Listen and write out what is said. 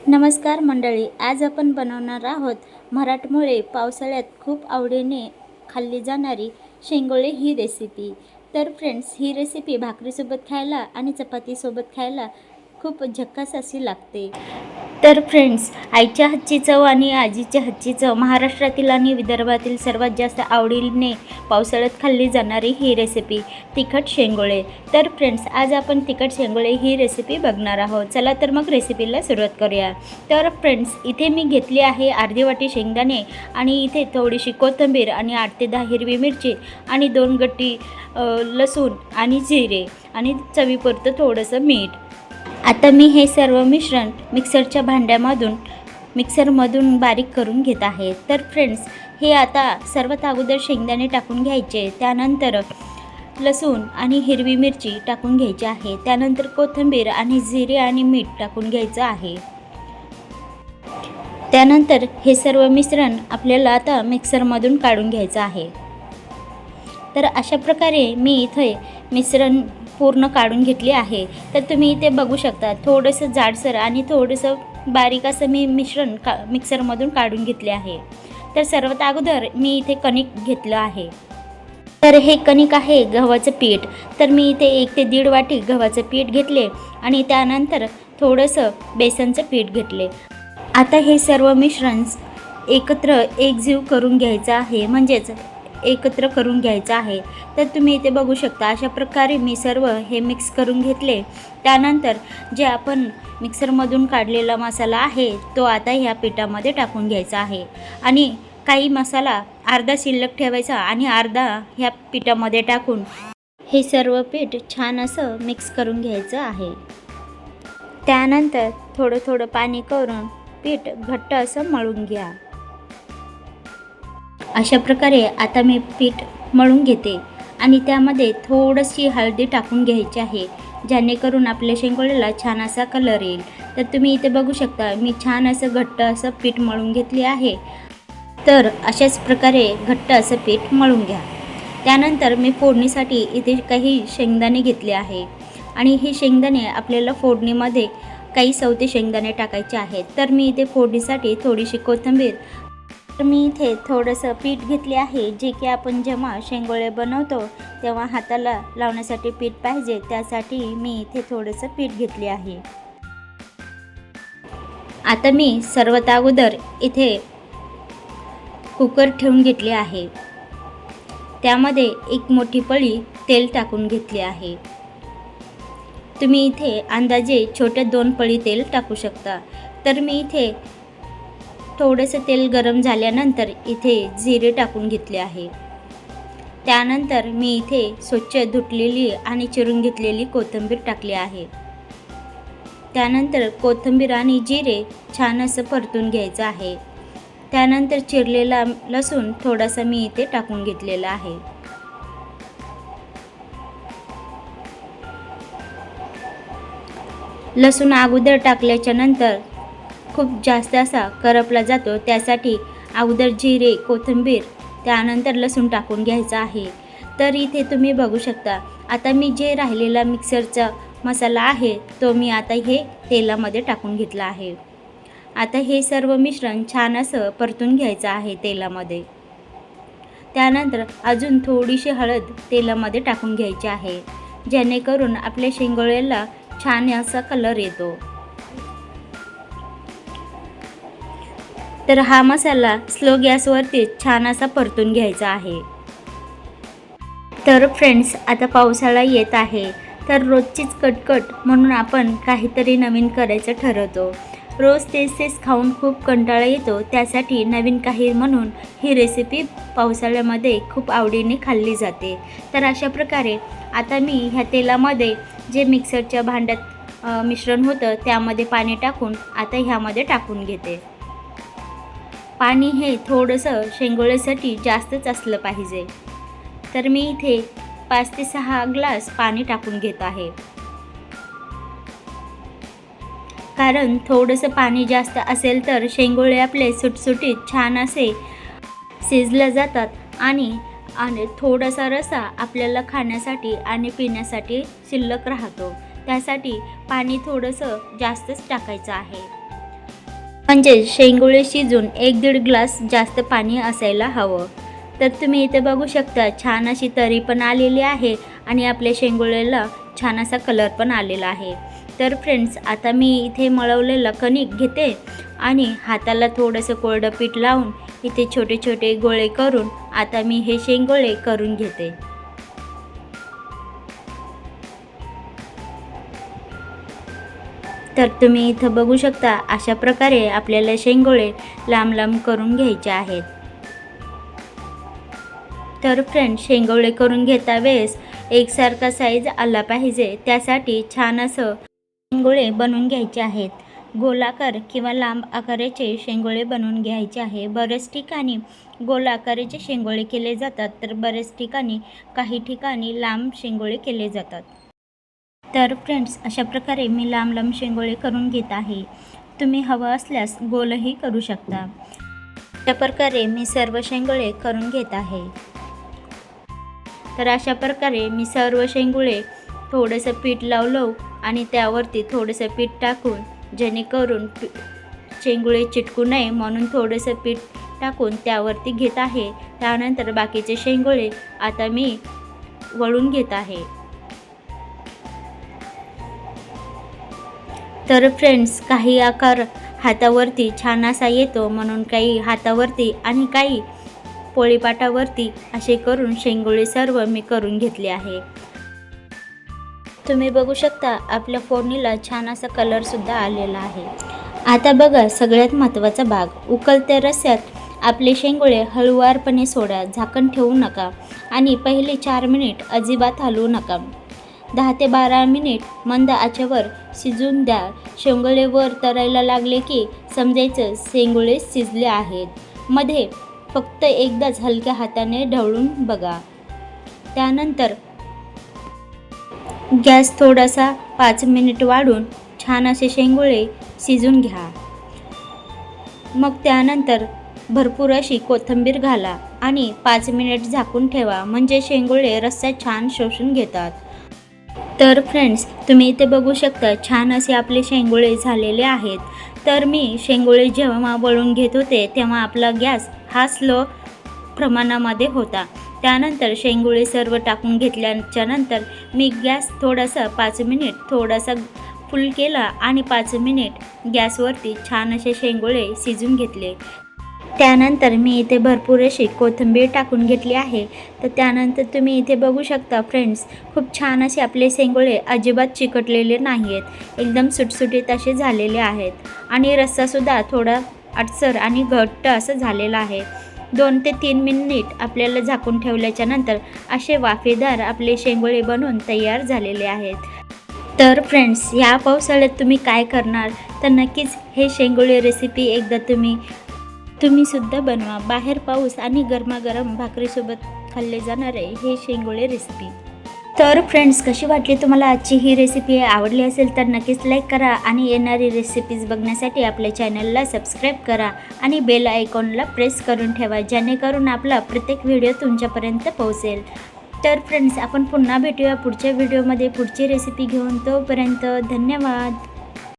नमस्कार मंडळी, आज आपण बनवणार आहोत मराठमोळे पावसाळ्यात खूप आवडीने खाल्ली जाणारी शेंगोळे ही रेसिपी। तर फ्रेंड्स, ही रेसिपी भाकरीसोबत खायला आणि चपातीसोबत खायला खूप झक्कास अशी लागते। तर फ्रेंड्स, आईच्या हातची चव आणि आजीच्या हातची चव महाराष्ट्रातील आणि विदर्भातील सर्वात जास्त आवडीने पावसाळ्यात खाल्ली जाणारी ही रेसिपी तिखट शेंगोळे। तर फ्रेंड्स, आज आपण तिखट शेंगोळे ही रेसिपी बघणार आहोत। चला तर मग रेसिपीला सुरुवात करूया। तर फ्रेंड्स, इथे मी घेतली आहे अर्धी वाटी शेंगदाणे आणि इथे थोडीशी कोथिंबीर आणि 8 ते 10 हिरवी मिरची आणि 2 गड्डी लसूण आणि जिरे आणि चवीपुरतं थोडंसं मीठ। आता मी हे सर्व मिश्रण मिक्सरमधून बारीक करून घेत आहे। तर फ्रेंड्स, हे आता सर्वात अगोदर शेंगदाणे टाकून घ्यायचे, त्यानंतर लसूण आणि हिरवी मिरची टाकून घ्यायची आहे, त्यानंतर कोथिंबीर आणि जिरे आणि मीठ टाकून घ्यायचं आहे। त्यानंतर हे सर्व मिश्रण आपल्याला आता मिक्सरमधून काढून घ्यायचं आहे। तर अशा प्रकारे मी इथे मिश्रण पूर्ण काढून घेतले आहे। तर तुम्ही इथे बघू शकता, थोडंसं जाडसर आणि थोडंसं बारीक असं मी मिश्रण मिक्सरमधून काढून घेतले आहे। तर सर्वात अगोदर मी इथे कणिक घेतलं आहे। तर हे कणिक आहे गव्हाचं पीठ। तर मी इथे 1 ते 1.5 वाटी गव्हाचं पीठ घेतले आणि त्यानंतर थोडंसं बेसनचं पीठ घेतले। आता हे सर्व मिश्रण एकत्र एकजीव करून घ्यायचं आहे, म्हणजेच एकत्र करून घ्यायचं आहे। तर तुम्ही इथे बघू शकता, अशा प्रकारे मी सर्व हे मिक्स करून घेतले। त्यानंतर जे आपण मिक्सरमधून काढलेला मसाला आहे तो आता ह्या पिठामध्ये टाकून घ्यायचा आहे आणि काही मसाला अर्धा शिल्लक ठेवायचा आणि अर्धा ह्या पिठामध्ये टाकून हे सर्व पीठ छान असं मिक्स करून घ्यायचं आहे। त्यानंतर थोडं थोडं पाणी करून पीठ घट्ट असं मळून घ्या। अशा प्रकारे आता मी पीठ मळून घेते आणि त्यामध्ये थोडीशी हळदी टाकून घ्यायची आहे, जेणेकरून आपल्या शेंगोळ्याला छान असा कलर येईल। तर तुम्ही इथे बघू शकता, मी छान असं घट्ट असं पीठ मळून घेतले आहे। तर अशाच प्रकारे घट्ट असं पीठ मळून घ्या। त्यानंतर मी फोडणीसाठी इथे काही शेंगदाणे घेतले आहे आणि हे शेंगदाणे आपल्याला फोडणीमध्ये काही सवते शेंगदाणे टाकायचे आहेत। तर मी इथे फोडणीसाठी थोडीशी कोथिंबीर, तर मी इथे थोडंसं पीठ घेतले आहे, जे की आपण जेव्हा शेंगोळे बनवतो तेव्हा हाताला लावण्यासाठी पीठ पाहिजे, त्यासाठी मी इथे थोडंसं पीठ घेतले आहे। आता मी सर्वात अगोदर इथे कुकर ठेवून घेतले आहे, त्यामध्ये 1 मोठी पळी तेल टाकून घेतले आहे। तुम्ही इथे अंदाजे छोटे 2 पळी तेल टाकू शकता। तर मी इथे थोडंसं तेल गरम झाल्यानंतर इथे जिरे टाकून घेतले आहे। त्यानंतर मी इथे स्वच्छ धुतलेली आणि चिरून घेतलेली कोथिंबीर टाकली आहे। त्यानंतर कोथिंबीर आणि जिरे छान असं परतून घ्यायचं आहे। त्यानंतर चिरलेला लसूण थोडासा मी इथे टाकून घेतलेला आहे। लसूण अगोदर टाकल्याच्या नंतर खूप जास्त असा करपला जातो, त्यासाठी अगोदर जिरे, कोथिंबीर, त्यानंतर लसूण टाकून घ्यायचा आहे। तर इथे तुम्ही बघू शकता, आता मी जे राहिलेला मिक्सरचा मसाला आहे तो मी आता हे तेलामध्ये टाकून घेतला आहे। आता हे सर्व मिश्रण छान असं परतून घ्यायचं आहे तेलामध्ये। त्यानंतर अजून थोडीशी हळद तेलामध्ये टाकून घ्यायची आहे, जेणेकरून आपल्या शेंगोळ्याला छान असा कलर येतो। तर हा मसाला स्लो गॅसवरती छान असा परतून घ्यायचा आहे। तर फ्रेंड्स, आता पावसाळा येत आहे, तर रोजचीच कटकट म्हणून आपण काहीतरी नवीन करायचं ठरवतो। रोज तेच खाऊन खूप कंटाळा येतो, त्यासाठी नवीन काही म्हणून ही रेसिपी पावसाळ्यामध्ये खूप आवडीने खाल्ली जाते। तर अशा प्रकारे आता मी ह्या तेलामध्ये जे मिक्सरच्या भांड्यात मिश्रण होतं त्यामध्ये पाणी टाकून आता ह्यामध्ये टाकून घेते। पाणी हे थोडंसं शेंगोळ्यासाठी जास्तच असलं पाहिजे। तर मी इथे 5 ते 6 ग्लास पाणी टाकून घेत आहे, कारण थोडंसं पाणी जास्त असेल तर शेंगोळे आपले सुटसुटीत छान असे शिजले जातात आणि थोडासा रसा आपल्याला खाण्यासाठी आणि पिण्यासाठी शिल्लक राहतो। त्यासाठी पाणी थोडंसं जास्तच टाकायचं आहे। म्हणजे शेंगोळे शिजून 1-1.5 ग्लास जास्त पाणी असायला हवं. तर तुम्ही इथे बघू शकता छान अशी तरी पण आलेली आहे आणि आपल्या शेंगोळ्याला छान असा कलर पण आलेला आहे. तर फ्रेंड्स, आता मी इथे मळवलेलं कणिक घेते आणि हाताला थोडंसं कोरडं पीठ लावून इथे छोटे छोटे गोळे करून आता मी हे शेंगोळे करून घेते. तर तुम्ही इथं बघू शकता अशा प्रकारे आपल्याला शेंगोळे लांब लांब करून घ्यायचे आहेत. तर फ्रेंड्स, शेंगोळे करून घेता वेळेस एकसारखा साईज आला पाहिजे, त्यासाठी छान असं शेंगोळे बनवून घ्यायचे आहेत. गोलाकार किंवा लांब आकाराचे शेंगोळे बनवून घ्यायचे आहे. बऱ्याच ठिकाणी गोल आकाराचे शेंगोळे केले जातात, तर बऱ्याच ठिकाणी काही ठिकाणी लांब शेंगोळे केले जातात. तर फ्रेंड्स, अशा प्रकारे मी लांब लांब शेंगोळे करून घेत आहे. तुम्ही हवं असल्यास गोलही करू शकता. अशा प्रकारे मी सर्व शेंगोळे करून घेत आहे. तर अशा प्रकारे मी सर्व शेंगोळे थोडंसं पीठ लावलं आणि त्यावरती थोडंसं पीठ टाकून, जेणेकरून शेंगोळे चिटकू नये म्हणून थोडंसं पीठ टाकून त्यावरती घेत आहे. त्यानंतर बाकीचे शेंगोळे आता मी वळून घेत आहे. तर फ्रेंड्स, काही आकार हातावरती छान असा येतो, म्हणून काही हातावरती आणि काही पोळीपाटावरती असे करून शेंगोळे सर्व मी करून घेतले आहे. तुम्ही बघू शकता आपल्या फोडणीला छान असा कलरसुद्धा आलेला आहे. आता बघा सगळ्यात महत्त्वाचा भाग. उकळत्या रस्स्यात आपले शेंगोळे हळूवारपणे सोडा, झाकण ठेवू नका आणि पहिले 4 मिनिट अजिबात हलवू नका. 10 ते 12 मिनिट मंद आचेवर शिजून द्या. शेंगोळे वर तरायला लागले की समजायचं शेंगोळे शिजले आहेत. मध्ये फक्त एकदाच हलक्या हाताने ढवळून बघा. त्यानंतर गॅस थोडासा 5 मिनिट वाढून छान असे शेंगोळे शिजून घ्या. मग त्यानंतर भरपूर अशी कोथिंबीर घाला आणि 5 मिनिट झाकून ठेवा, म्हणजे शेंगोळे रस्सा छान शोषून घेतात. तर फ्रेंड्स, तुम्ही इथे बघू शकता छान असे आपले शेंगोळे झालेले आहेत. तर मी शेंगोळे जेव्हा वळून घेत होते तेव्हा आपला गॅस हा स्लो प्रमाणामध्ये होता. त्यानंतर शेंगोळे सर्व टाकून घेतल्याच्या नंतर मी गॅस थोडासा 5 मिनिट थोडासा फुल केला आणि 5 मिनिट गॅसवरती छान असे शेंगोळे शिजून घेतले. त्यानंतर मी इथे भरपूर अशी कोथिंबीर टाकून घेतली आहे. तर त्यानंतर तुम्ही इथे बघू शकता फ्रेंड्स, खूप छान असे आपले शेंगोळे अजिबात चिकटलेले नाही आहेत, एकदम सुटसुटीत असे झालेले आहेत आणि रस्सासुद्धा थोडा अटसर आणि घट्ट असं झालेला आहे. 2 ते 3 मिनिट आपल्याला झाकून ठेवल्याच्या नंतर असे वाफेदार आपले शेंगोळे बनवून तयार झालेले आहेत. तर फ्रेंड्स, या पावसाळ्यात तुम्ही काय करणार, तर नक्कीच हे शेंगोळे रेसिपी एकदा तुम्ही सुद्धा बनवा. बाहेर पाऊस आणि गरमागरम भाकरीसोबत खाल्ले जाणारे हे शेंगोळे रेसिपी. तर फ्रेंड्स, कशी वाटली तुम्हाला आजची ही रेसिपी? आवडली असेल तर नक्कीच लाईक करा आणि येणारी रेसिपीज बघण्यासाठी आपल्या चॅनलला सबस्क्राईब करा आणि बेल आयकॉनला प्रेस करून ठेवा, जेणेकरून आपला प्रत्येक व्हिडिओ तुमच्यापर्यंत पोहोचेल. तर फ्रेंड्स, आपण पुन्हा भेटूया पुढच्या व्हिडिओमध्ये पुढची रेसिपी घेऊन. तोपर्यंत धन्यवाद.